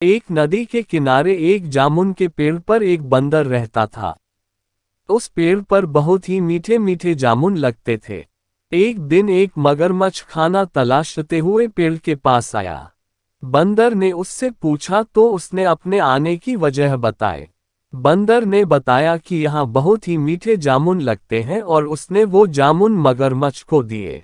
एक नदी के किनारे एक जामुन के पेड़ पर एक बंदर रहता था। उस पेड़ पर बहुत ही मीठे मीठे जामुन लगते थे। एक दिन एक मगरमच्छ खाना तलाशते हुए पेड़ के पास आया। बंदर ने उससे पूछा तो उसने अपने आने की वजह बताई। बंदर ने बताया कि यहाँ बहुत ही मीठे जामुन लगते हैं और उसने वो जामुन मगरमच्छ को दिए।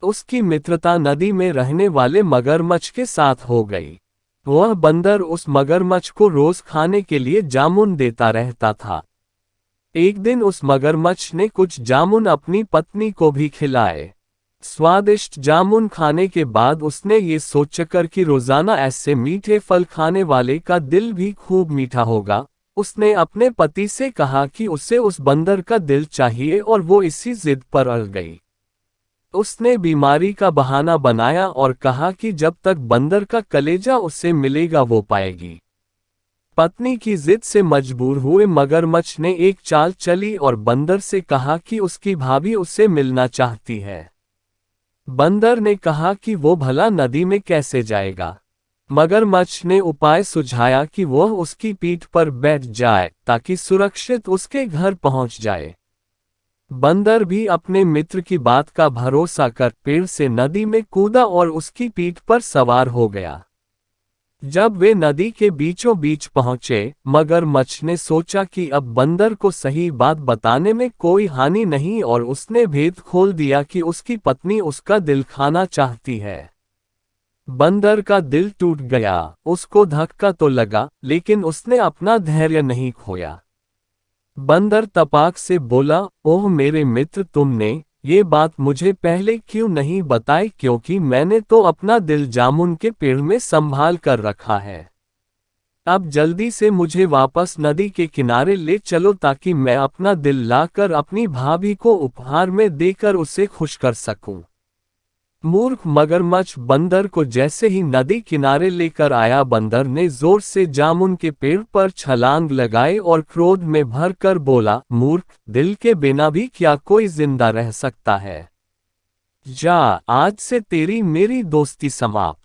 उसकी मित्रता नदी में रहने वाले मगरमच्छ के साथ हो गई। वह बंदर उस मगरमच्छ को रोज खाने के लिए जामुन देता रहता था। एक दिन उस मगरमच्छ ने कुछ जामुन अपनी पत्नी को भी खिलाए। स्वादिष्ट जामुन खाने के बाद उसने ये सोचकर कि रोजाना ऐसे मीठे फल खाने वाले का दिल भी खूब मीठा होगा, उसने अपने पति से कहा कि उसे उस बंदर का दिल चाहिए और वो इसी जिद पर अड़ गई। उसने बीमारी का बहाना बनाया और कहा कि जब तक बंदर का कलेजा उससे मिलेगा वो पाएगी। पत्नी की जिद से मजबूर हुए मगरमच्छ ने एक चाल चली और बंदर से कहा कि उसकी भाभी उससे मिलना चाहती है। बंदर ने कहा कि वो भला नदी में कैसे जाएगा। मगरमच्छ ने उपाय सुझाया कि वह उसकी पीठ पर बैठ जाए ताकि सुरक्षित उसके घर पहुंच जाए। बंदर भी अपने मित्र की बात का भरोसा कर पेड़ से नदी में कूदा और उसकी पीठ पर सवार हो गया। जब वे नदी के बीचों बीच पहुंचे, मगरमच्छ ने सोचा कि अब बंदर को सही बात बताने में कोई हानि नहीं और उसने भेद खोल दिया कि उसकी पत्नी उसका दिल खाना चाहती है। बंदर का दिल टूट गया, उसको धक्का तो लगा लेकिन उसने अपना धैर्य नहीं खोया। बंदर तपाक से बोला, ओह मेरे मित्र, तुमने ये बात मुझे पहले क्यों नहीं बताई, क्योंकि मैंने तो अपना दिल जामुन के पेड़ में संभाल कर रखा है। अब जल्दी से मुझे वापस नदी के किनारे ले चलो ताकि मैं अपना दिल लाकर अपनी भाभी को उपहार में देकर उसे खुश कर सकूं। मूर्ख मगरमच्छ बंदर को जैसे ही नदी किनारे लेकर आया, बंदर ने जोर से जामुन के पेड़ पर छलांग लगाई और क्रोध में भरकर बोला, मूर्ख, दिल के बिना भी क्या कोई जिंदा रह सकता है? जा, आज से तेरी मेरी दोस्ती समाप्त।